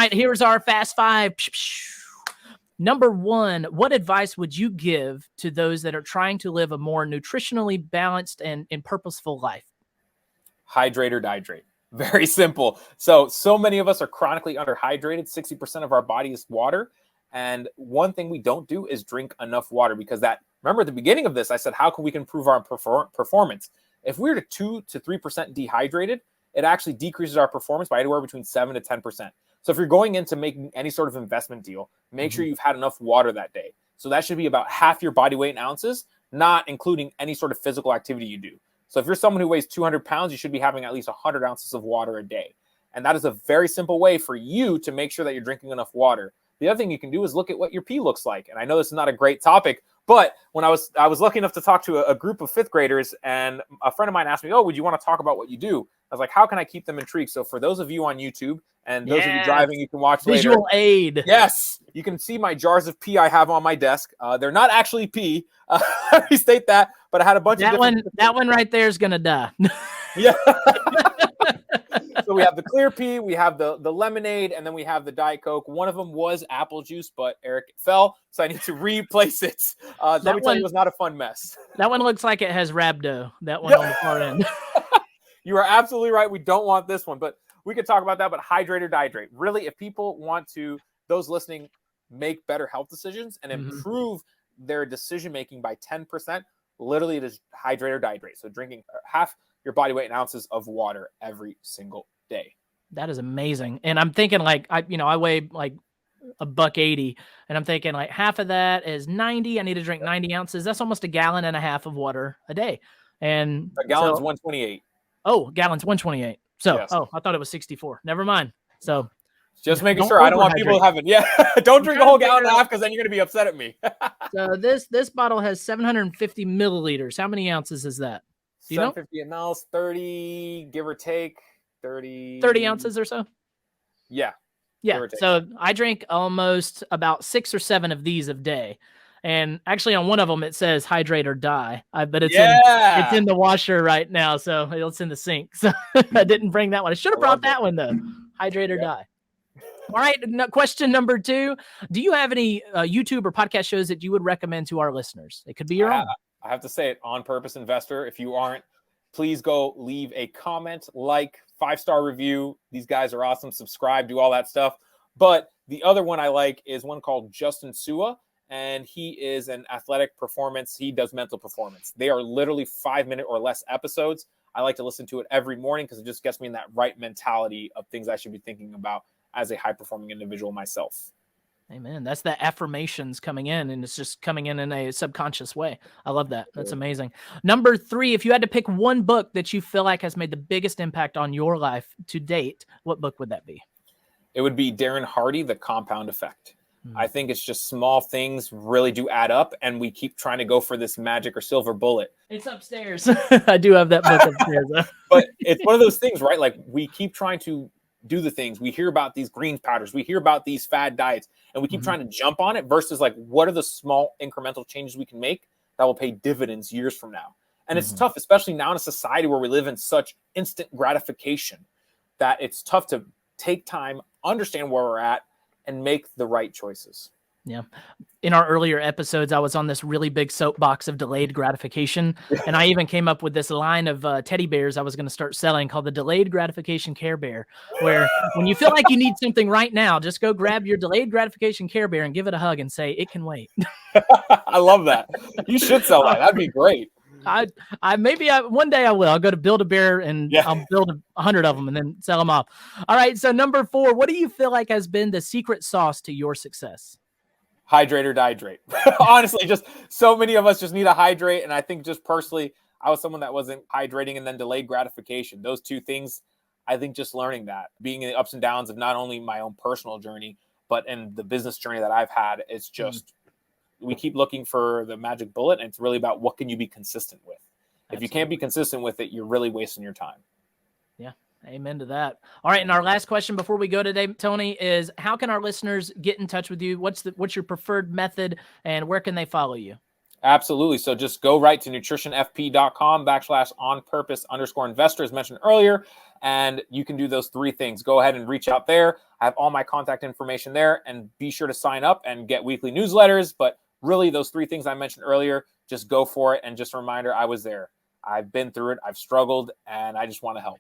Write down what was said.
right, here's our fast five. Number one, what advice would you give to those that are trying to live a more nutritionally balanced and purposeful life? Hydrate or dihydrate. Very simple. So many of us are chronically underhydrated. 60% of our body is water. And one thing we don't do is drink enough water, because remember at the beginning of this, I said, how can we improve our performance? If we're to 2 to 3% dehydrated, it actually decreases our performance by anywhere between 7 to 10%. So if you're going into making any sort of investment deal, make sure you've had enough water that day. So that should be about half your body weight in ounces, not including any sort of physical activity you do. So if you're someone who weighs 200 pounds, you should be having at least 100 ounces of water a day. And that is a very simple way for you to make sure that you're drinking enough water. The other thing you can do is look at what your pee looks like. And I know this is not a great topic, but when I was lucky enough to talk to a group of fifth graders, and a friend of mine asked me, oh, would you want to talk about what you do? I was like, how can I keep them intrigued? So for those of you on YouTube, and those of you driving, you can watch later. Visual aid. Yes. You can see my jars of pee I have on my desk. They're not actually pee. I restate that, but I had a bunch of different... That one right there is going to die. Yeah. So we have the clear pea, we have the lemonade, and then we have the Diet Coke. One of them was apple juice, but Eric fell, so I need to replace it. Let me tell you, it was not a fun mess. That one looks like it has rhabdo, that one on the far end. You are absolutely right. We don't want this one, but we could talk about that. But hydrate or dihydrate. Really, if people want to, those listening, make better health decisions and improve their decision-making by 10%, literally it is hydrate or dihydrate. So drinking half your body weight in ounces of water every single day. That is amazing. And I'm thinking I weigh like $180, and I'm thinking like half of that is 90. I need to drink 90 ounces. That's almost 1.5 gallons of water a day. And a gallon's 128. Oh, gallon's 128. So, yes. I thought it was 64. Never mind. So just making sure. I don't want people having, don't drink a whole gallon and a half, because then you're going to be upset at me. So this bottle has 750 milliliters. How many ounces is that? Do you know? 750 mLs, 30, give or take, 30 ounces or so. Yeah. So I drink almost about 6 or 7 of these a day. And actually on one of them, it says hydrate or die, but it's in the washer right now. So it's in the sink. So I didn't bring that one. I should have brought that one though. Hydrate or die. All right. Question number 2. Do you have any YouTube or podcast shows that you would recommend to our listeners? It could be your own. I have to say it, On Purpose Investor. If you aren't, please go leave a comment, 5-star review. These guys are awesome. Subscribe, do all that stuff. But the other one I like is one called Justin Sua. And he is an athletic performance. He does mental performance. They are literally 5-minute or less episodes. I like to listen to it every morning because it just gets me in that right mentality of things I should be thinking about as a high-performing individual myself. Amen. That's the affirmations coming in, and it's just coming in a subconscious way. I love that. That's amazing. Number 3, if you had to pick one book that you feel like has made the biggest impact on your life to date, what book would that be? It would be Darren Hardy, The Compound Effect. I think it's just small things really do add up, and we keep trying to go for this magic or silver bullet. It's upstairs. I do have that book upstairs. But it's one of those things, right? Like, we keep trying to do the things. We hear about these green powders. We hear about these fad diets, and we keep trying to jump on it versus like, what are the small incremental changes we can make that will pay dividends years from now? And it's tough, especially now in a society where we live in such instant gratification, that it's tough to take time, understand where we're at, and make the right choices. Yeah. In our earlier episodes, I was on this really big soapbox of delayed gratification. And I even came up with this line of teddy bears I was going to start selling called the Delayed Gratification Care Bear, where when you feel like you need something right now, just go grab your Delayed Gratification Care Bear and give it a hug and say, it can wait. I love that. You should sell that. That'd be great. One day I will. I'll go to Build-A-Bear and I'll build 100 of them and then sell them off. All right. So number 4, what do you feel like has been the secret sauce to your success? Hydrate or dihydrate. Honestly, just so many of us just need to hydrate. And I think just personally, I was someone that wasn't hydrating, and then delayed gratification. Those two things, I think just learning that, being in the ups and downs of not only my own personal journey, but in the business journey that I've had, it's just, we keep looking for the magic bullet, and it's really about what can you be consistent with. Absolutely. If you can't be consistent with it, you're really wasting your time. Yeah. Amen to that. All right. And our last question before we go today, Tony, is how can our listeners get in touch with you? What's your preferred method, and where can they follow you? Absolutely. So just go right to nutritionfp.com/onpurpose_investor, as mentioned earlier. And you can do those 3 things. Go ahead and reach out there. I have all my contact information there, and be sure to sign up and get weekly newsletters. But really, those 3 things I mentioned earlier, just go for it. And just a reminder, I was there. I've been through it. I've struggled, and I just want to help.